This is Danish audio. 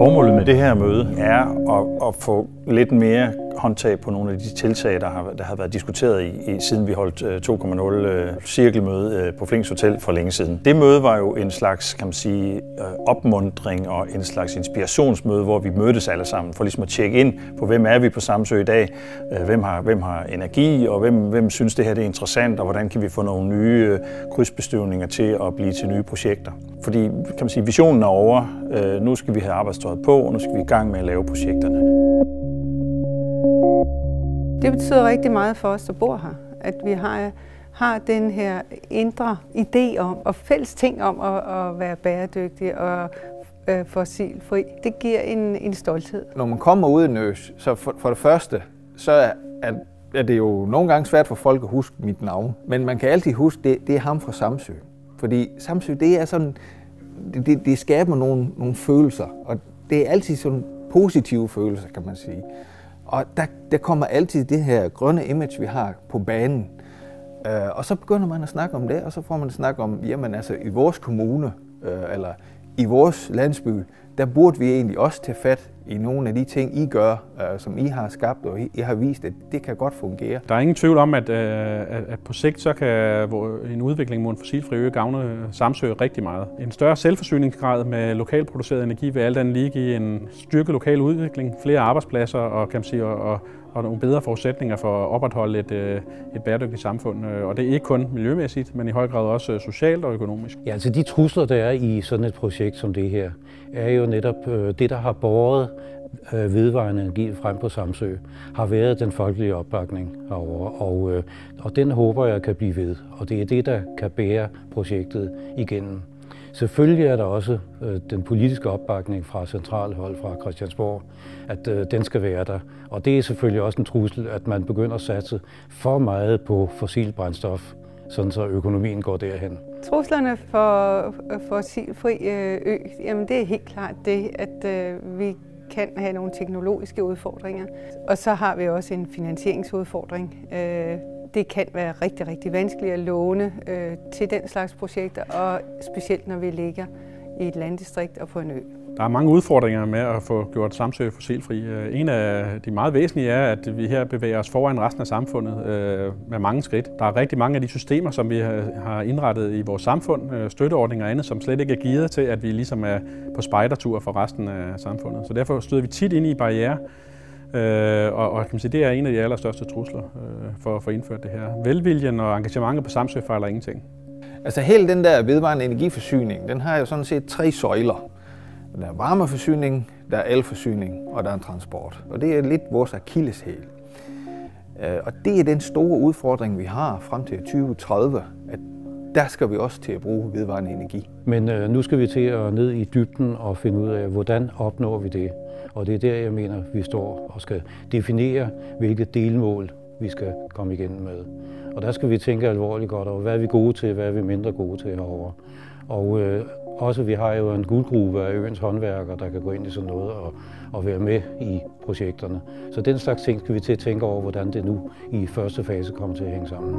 Formålet med det her møde er at få lidt mere håndtag på nogle af de tiltag, der har været diskuteret siden vi holdt 2.0 cirkelmøde på Flings Hotel for længe siden. Det møde var jo en slags, kan man sige, opmuntring og en slags inspirationsmøde, hvor vi mødtes alle sammen for ligesom at tjekke ind på, hvem er vi på Samsø i dag, hvem har energi, og hvem synes det her det er interessant, og hvordan kan vi få nogle nye krydsbestøvninger til at blive til nye projekter. Fordi, kan man sige, visionen er over. Nu skal vi have arbejdstøjet på, og nu skal vi i gang med at lave projekterne. Det betyder rigtig meget for os, der bor her, at vi har den her indre idé om, og fælles ting om at være bæredygtig og fossilfri. Det giver en stolthed. Når man kommer ud i Nøs, så for det første, så er det jo nogle gange svært for folk at huske mit navn. Men man kan altid huske, det er ham fra Samsø. Fordi Samsø, det er sådan, det skaber nogle følelser, og det er altid sådan positive følelser, kan man sige. Og der kommer altid det her grønne image, vi har på banen. Og så begynder man at snakke om det, og så får man at snakke om, jamen altså i vores kommune, eller i vores landsby, der burde vi egentlig også tage fat i nogle af de ting, I gør, som I har skabt, og I har vist, at det kan godt fungere. Der er ingen tvivl om, at på sigt så kan en udvikling mod en fossilfri ø gavne Samsø rigtig meget. En større selvforsyningsgrad med lokalt produceret energi vil alt andet lige give en styrket lokal udvikling, flere arbejdspladser og, kan man sige, og nogle bedre forudsætninger for at opretholde et bæredygtigt samfund. Og det er ikke kun miljømæssigt, men i høj grad også socialt og økonomisk. Ja, altså de trusler, der er i sådan et projekt som det her, er jo netop det, der har båret vedvarende energi frem på Samsø, har været den folkelige opbakning herovre, og den håber jeg kan blive ved, og det er det, der kan bære projektet igennem. Selvfølgelig er der også den politiske opbakning fra centrale hold fra Christiansborg, at den skal være der. Og det er selvfølgelig også en trussel, at man begynder at satse for meget på fossil brændstof, sådan så økonomien går derhen. Truslerne for fossilfri ø, jamen det er helt klart det, at vi kan have nogle teknologiske udfordringer. Og så har vi også en finansieringsudfordring. Det kan være rigtig, rigtig vanskeligt at låne til den slags projekter, og specielt når vi ligger i et landdistrikt og på en ø. Der er mange udfordringer med at få gjort Samsø fossilfri. En af de meget væsentlige er, at vi her bevæger os foran resten af samfundet med mange skridt. Der er rigtig mange af de systemer, som vi har indrettet i vores samfund, støtteordninger og andet, som slet ikke er gearet til, at vi ligesom er på spejdertur for resten af samfundet. Så derfor støder vi tit ind i barrierer. Og kan man sige, det er en af de allerstørste trusler for at få indført det her. Velviljen og engagementet på Samsø fejler ingenting. Altså hele den der vedvarende energiforsyning, den har jo sådan set 3 søjler. Der er varmeforsyning, der er elforsyning og der er en transport. Og det er lidt vores akilleshæl. Og det er den store udfordring, vi har frem til 2030, at der skal vi også til at bruge vedvarende energi. Men nu skal vi til at ned i dybden og finde ud af, hvordan opnår vi det. Og det er der, jeg mener, vi står og skal definere, hvilke delmål vi skal komme igennem med. Og der skal vi tænke alvorligt godt over, hvad er vi gode til, hvad er vi mindre gode til herovre. Og også vi har jo en guldgruve af øens håndværkere, der kan gå ind i sådan noget og være med i projekterne. Så den slags ting skal vi til at tænke over, hvordan det nu i første fase kommer til at hænge sammen.